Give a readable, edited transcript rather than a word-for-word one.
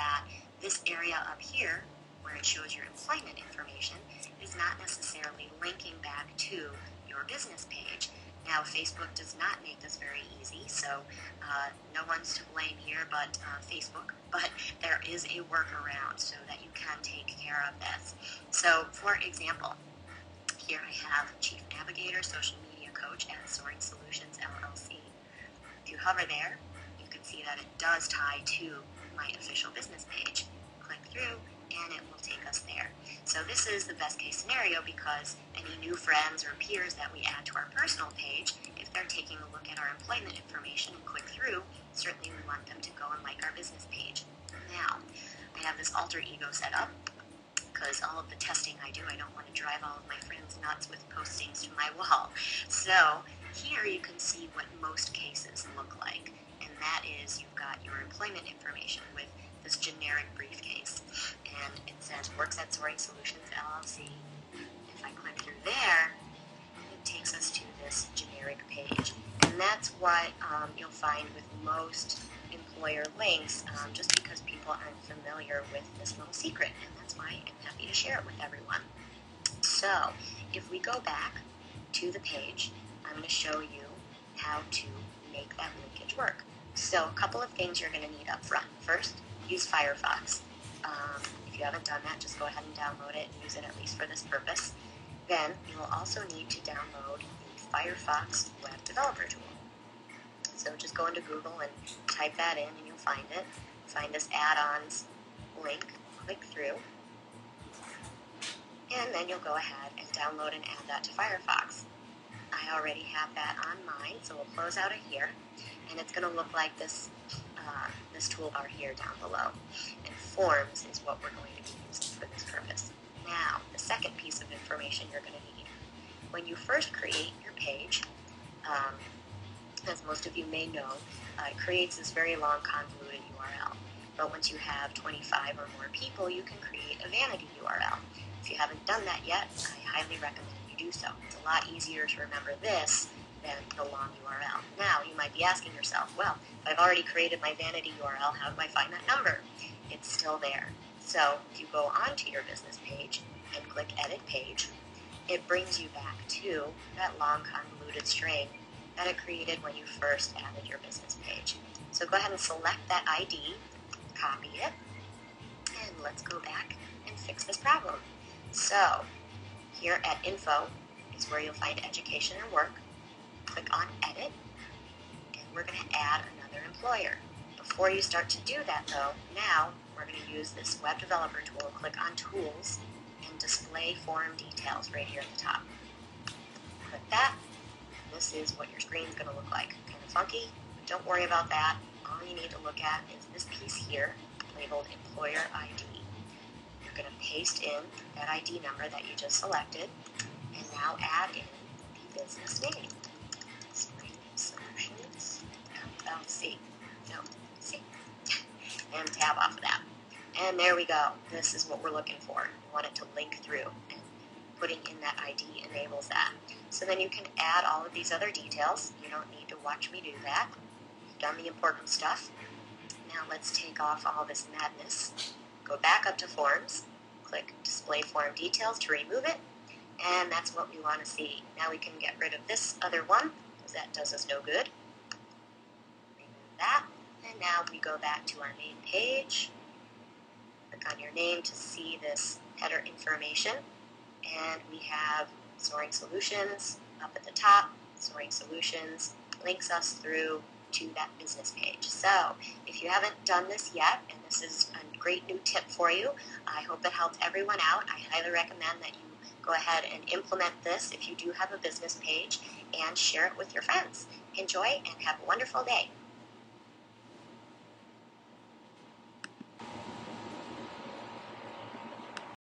that this area up here, where it shows your employment information, is not necessarily linking back to your business page. Now, Facebook does not make this very easy, so no one's to blame here but Facebook, but there is a workaround so that you can take care of this. So, for example, here I have Chief Navigator, Social Media Coach at Soaring Solutions, LLC. If you hover there, you can see that it does tie to my official business page. Click through, and it will take us there. So this is the best case scenario because any new friends or peers that we add to our personal page, if they're taking a look at our employment information and click through, certainly we want them to go and like our business page. Now, I have this alter ego set up because all of the testing I do, I don't want to drive all of my friends nuts with postings to my wall. So here you can see what most cases look like, and that is you've got your employment information with this generic briefcase, and it says works at Soaring Solutions LLC. If I click through there, it takes us to this generic page, and that's what you'll find with most employer links, just because people aren't familiar with this little secret, and that's why I'm happy to share it with everyone. So if we go back to the page, I'm going to show you how to make that linkage work. So a couple of things you're going to need up front. First, use Firefox. If you haven't done that, just go ahead and download it and use it at least for this purpose. Then you will also need to download the Firefox Web Developer Tool. So just go into Google and type that in and you'll find it. Find this add-ons link, click through, and then you'll go ahead and download and add that to Firefox. I already have that on mine, so we'll close out of here, and it's going to look like this this toolbar here down below. And Forms is what we're going to be using for this purpose. Now, the second piece of information you're going to need. When you first create your page, as most of you may know, it creates this very long convoluted URL. But once you have 25 or more people, you can create a vanity URL. If you haven't done that yet, I highly recommend you do so. It's a lot easier to remember this than the long URL. Now, you might be asking yourself, well, if I've already created my vanity URL, how do I find that number? It's still there. So if you go onto your business page and click Edit Page, it brings you back to that long convoluted string that it created when you first added your business page. So go ahead and select that ID, copy it, and let's go back and fix this problem. So here at Info is where you'll find Education and Work. Click on Edit, and we're going to add another employer. Before you start to do that though, now we're going to use this Web Developer tool. Click on Tools and Display Form Details right here at the top. Click that. This is what your screen is going to look like. Kind of funky, but don't worry about that. All you need to look at is this piece here labeled Employer ID. You're going to paste in that ID number that you just selected, and now add in the business name. Soaring Solutions LLC. No, C. And tab off of that. And there we go. This is what we're looking for. We want it to link through, and putting in that ID enables that. So then you can add all of these other details. You don't need to watch me do that. You've done the important stuff. Now let's take off all this madness. Go back up to Forms. Click Display Form Details to remove it. And that's what we want to see. Now we can get rid of this other one, because that does us no good. Remove that. And now we go back to our main page. Click on your name to see this header information. And we have Soaring Solutions up at the top. Soaring Solutions links us through to that business page. So if you haven't done this yet, and this is a great new tip for you, I hope it helped everyone out. I highly recommend that you go ahead and implement this if you do have a business page and share it with your friends. Enjoy and have a wonderful day.